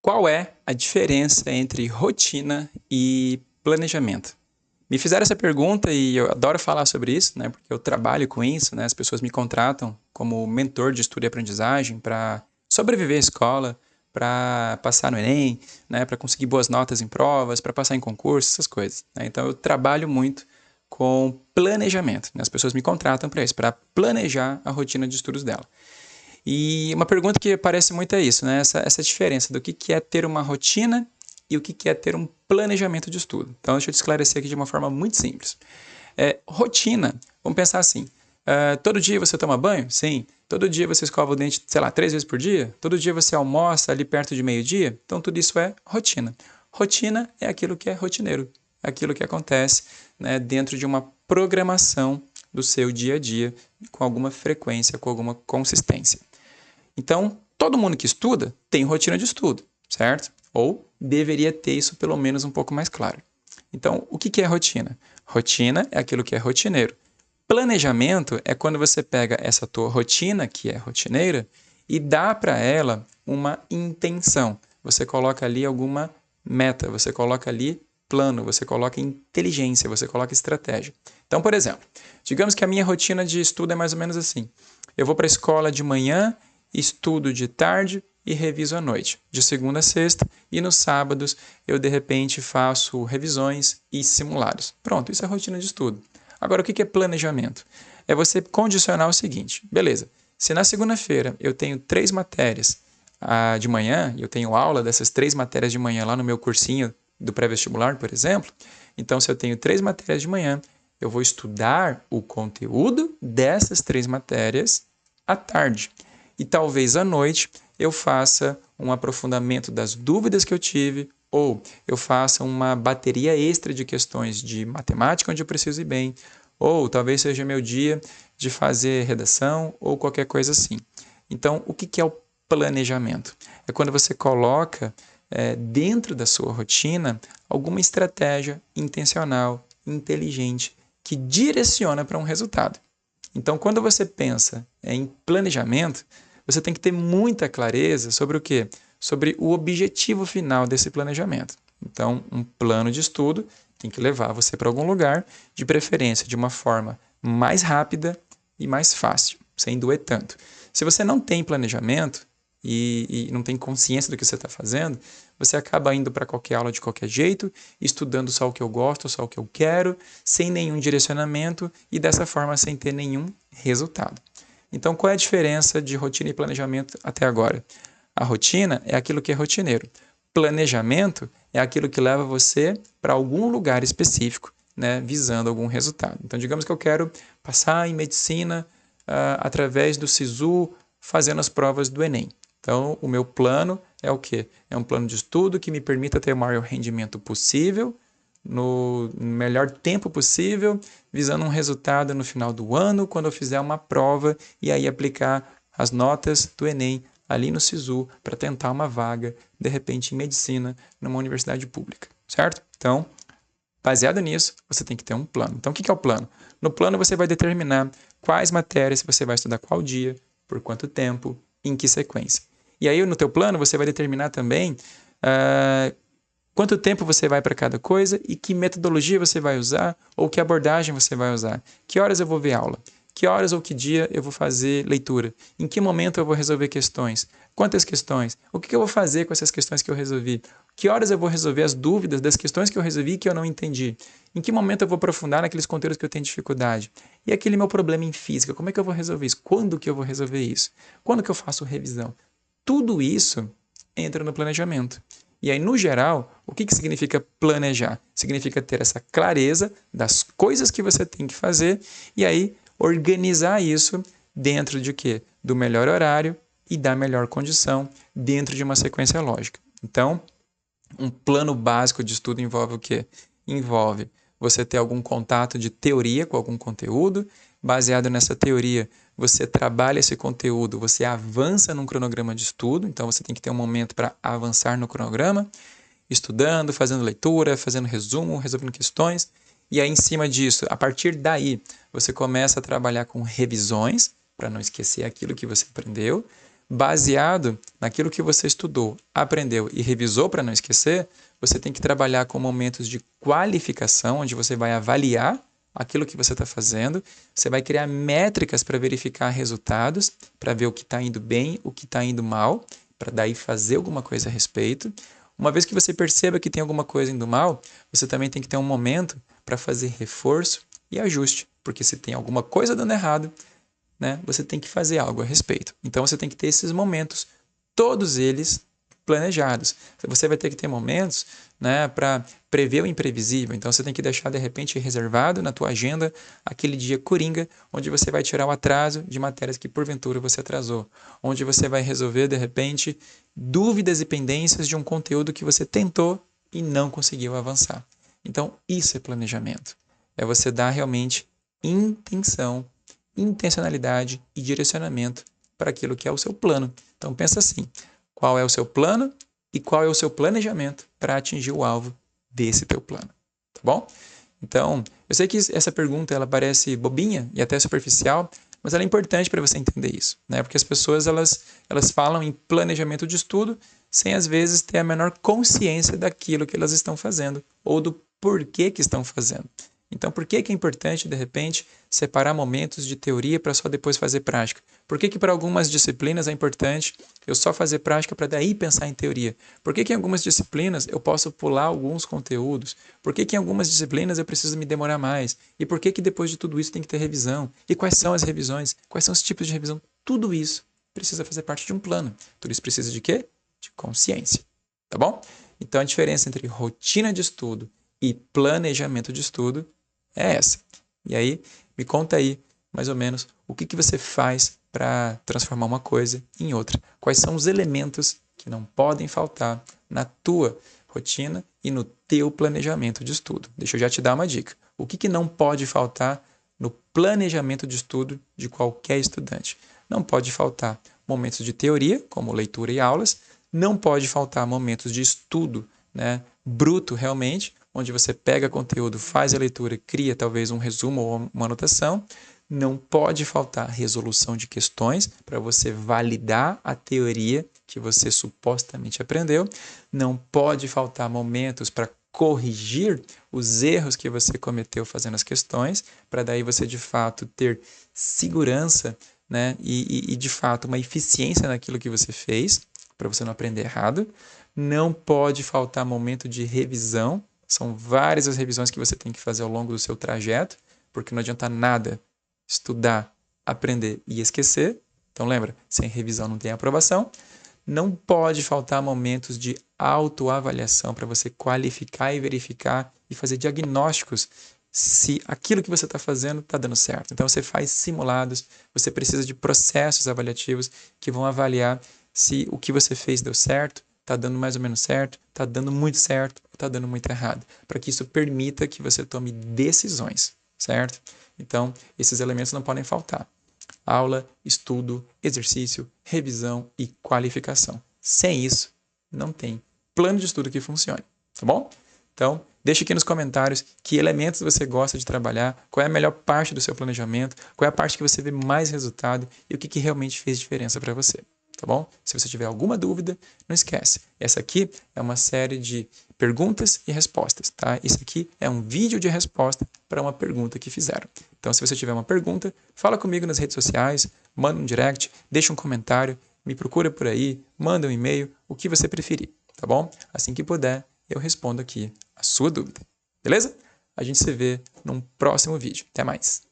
Qual é a diferença entre rotina e planejamento? Me fizeram essa pergunta e eu adoro falar sobre isso, né? Porque eu trabalho com isso, né? As pessoas me contratam como mentor de estudo e aprendizagem para sobreviver à escola, para passar no Enem, né? Para conseguir boas notas em provas, para passar em concursos, essas coisas, né? Então eu trabalho muito com planejamento, né? As pessoas me contratam para isso, para planejar a rotina de estudos dela. E uma pergunta que aparece muito é isso, né? Essa diferença do que é ter uma rotina e o que é ter um planejamento de estudo. Então, deixa eu te esclarecer aqui de uma forma muito simples. Rotina, vamos pensar assim, todo dia você toma banho? Sim. Todo dia você escova o dente, sei lá, 3 vezes por dia? Todo dia você almoça ali perto de meio-dia? Então, tudo isso é rotina. Rotina é aquilo que é rotineiro, é aquilo que acontece, né, dentro de uma programação do seu dia a dia, com alguma frequência, com alguma consistência. Então, todo mundo que estuda tem rotina de estudo, certo? Ou deveria ter isso pelo menos um pouco mais claro. Então, o que é rotina? Rotina é aquilo que é rotineiro. Planejamento é quando você pega essa tua rotina, que é rotineira, e dá para ela uma intenção. Você coloca ali alguma meta, você coloca ali plano, você coloca inteligência, você coloca estratégia. Então, por exemplo, digamos que a minha rotina de estudo é mais ou menos assim. Eu vou para a escola de manhã, estudo de tarde e reviso à noite, de segunda a sexta, e nos sábados eu de repente faço revisões e simulados. Pronto, isso é rotina de estudo. Agora, o que é planejamento? É você condicionar o seguinte, beleza, se na segunda-feira eu tenho 3 matérias de manhã, eu tenho aula dessas 3 matérias de manhã lá no meu cursinho do pré-vestibular, por exemplo, então se eu tenho 3 matérias de manhã, eu vou estudar o conteúdo dessas 3 matérias à tarde. E talvez à noite eu faça um aprofundamento das dúvidas que eu tive, ou eu faça uma bateria extra de questões de matemática onde eu preciso ir bem, ou talvez seja meu dia de fazer redação ou qualquer coisa assim. Então, o que é o planejamento? É quando você coloca dentro da sua rotina alguma estratégia intencional, inteligente, que direciona para um resultado. Então, quando você pensa em planejamento, você tem que ter muita clareza sobre o quê? Sobre o objetivo final desse planejamento. Então, um plano de estudo tem que levar você para algum lugar, de preferência de uma forma mais rápida e mais fácil, sem doer tanto. Se você não tem planejamento e não tem consciência do que você está fazendo, você acaba indo para qualquer aula de qualquer jeito, estudando só o que eu gosto, só o que eu quero, sem nenhum direcionamento e dessa forma sem ter nenhum resultado. Então, qual é a diferença de rotina e planejamento até agora? A rotina é aquilo que é rotineiro. Planejamento é aquilo que leva você para algum lugar específico, né, visando algum resultado. Então, digamos que eu quero passar em medicina através do SISU, fazendo as provas do Enem. Então, o meu plano é o quê? É um plano de estudo que me permita ter o maior rendimento possível, no melhor tempo possível, visando um resultado no final do ano, quando eu fizer uma prova, e aí aplicar as notas do Enem ali no SISU para tentar uma vaga, de repente, em medicina, numa universidade pública, certo? Então, baseado nisso, você tem que ter um plano. Então, o que é o plano? No plano, você vai determinar quais matérias você vai estudar qual dia, por quanto tempo, em que sequência. E aí, no teu plano, você vai determinar também quanto tempo você vai para cada coisa e que metodologia você vai usar ou que abordagem você vai usar. Que horas eu vou ver aula? Que horas ou que dia eu vou fazer leitura? Em que momento eu vou resolver questões? Quantas questões? O que eu vou fazer com essas questões que eu resolvi? Que horas eu vou resolver as dúvidas das questões que eu resolvi e que eu não entendi? Em que momento eu vou aprofundar naqueles conteúdos que eu tenho dificuldade? E aquele meu problema em física, como é que eu vou resolver isso? Quando que eu vou resolver isso? Quando que eu faço revisão? Tudo isso entra no planejamento. E aí, no geral, o que significa planejar? Significa ter essa clareza das coisas que você tem que fazer e aí organizar isso dentro de quê? Do melhor horário e da melhor condição dentro de uma sequência lógica. Então, um plano básico de estudo envolve o quê? Envolve você ter algum contato de teoria com algum conteúdo, baseado nessa teoria, você trabalha esse conteúdo, você avança num cronograma de estudo, então você tem que ter um momento para avançar no cronograma, estudando, fazendo leitura, fazendo resumo, resolvendo questões, e aí em cima disso, a partir daí, você começa a trabalhar com revisões, para não esquecer aquilo que você aprendeu, baseado naquilo que você estudou, aprendeu e revisou para não esquecer, você tem que trabalhar com momentos de qualificação, onde você vai avaliar aquilo que você está fazendo, você vai criar métricas para verificar resultados, para ver o que está indo bem, o que está indo mal, para daí fazer alguma coisa a respeito. Uma vez que você perceba que tem alguma coisa indo mal, você também tem que ter um momento para fazer reforço e ajuste, porque se tem alguma coisa dando errado, né, você tem que fazer algo a respeito. Então você tem que ter esses momentos, todos eles planejados. Você vai ter que ter momentos, né, para prever o imprevisível. Então você tem que deixar de repente reservado na tua agenda aquele dia coringa, onde você vai tirar o atraso de matérias que porventura você atrasou, onde você vai resolver de repente dúvidas e pendências de um conteúdo que você tentou e não conseguiu avançar. Então isso é planejamento. É você dar realmente intencionalidade e direcionamento para aquilo que é o seu plano. Então pensa assim, qual é o seu plano e qual é o seu planejamento para atingir o alvo desse teu plano, tá bom? Então, eu sei que essa pergunta ela parece bobinha e até superficial, mas ela é importante para você entender isso, né? Porque as pessoas elas falam em planejamento de estudo sem às vezes ter a menor consciência daquilo que elas estão fazendo ou do porquê que estão fazendo. Então, por que é importante, de repente, separar momentos de teoria para só depois fazer prática? Por que para algumas disciplinas é importante eu só fazer prática para daí pensar em teoria? Por que em algumas disciplinas eu posso pular alguns conteúdos? Por que em algumas disciplinas eu preciso me demorar mais? E por que depois de tudo isso tem que ter revisão? E quais são as revisões? Quais são os tipos de revisão? Tudo isso precisa fazer parte de um plano. Tudo isso precisa de quê? De consciência. Tá bom? Então, a diferença entre rotina de estudo e planejamento de estudo é essa. E aí, me conta aí, mais ou menos, o que você faz para transformar uma coisa em outra. Quais são os elementos que não podem faltar na tua rotina e no teu planejamento de estudo. Deixa eu já te dar uma dica. O que não pode faltar no planejamento de estudo de qualquer estudante? Não pode faltar momentos de teoria, como leitura e aulas. Não pode faltar momentos de estudo, né, bruto realmente, onde você pega conteúdo, faz a leitura, cria talvez um resumo ou uma anotação. Não pode faltar resolução de questões para você validar a teoria que você supostamente aprendeu. Não pode faltar momentos para corrigir os erros que você cometeu fazendo as questões, para daí você de fato ter segurança, né, e de fato uma eficiência naquilo que você fez, para você não aprender errado. Não pode faltar momento de revisão. São várias as revisões que você tem que fazer ao longo do seu trajeto, porque não adianta nada estudar, aprender e esquecer. Então lembra, sem revisão não tem aprovação. Não pode faltar momentos de autoavaliação para você qualificar e verificar e fazer diagnósticos se aquilo que você está fazendo está dando certo. Então você faz simulados, você precisa de processos avaliativos que vão avaliar se o que você fez deu certo, está dando mais ou menos certo, está dando muito certo, está dando muito errado, para que isso permita que você tome decisões, certo? Então, esses elementos não podem faltar. Aula, estudo, exercício, revisão e qualificação. Sem isso, não tem plano de estudo que funcione, tá bom? Então, deixe aqui nos comentários que elementos você gosta de trabalhar, qual é a melhor parte do seu planejamento, qual é a parte que você vê mais resultado e o que realmente fez diferença para você. Tá bom? Se você tiver alguma dúvida, não esquece. Essa aqui é uma série de perguntas e respostas, tá? Isso aqui é um vídeo de resposta para uma pergunta que fizeram. Então, se você tiver uma pergunta, fala comigo nas redes sociais, manda um direct, deixa um comentário, me procura por aí, manda um e-mail, o que você preferir, tá bom? Assim que puder, eu respondo aqui a sua dúvida. Beleza? A gente se vê num próximo vídeo. Até mais!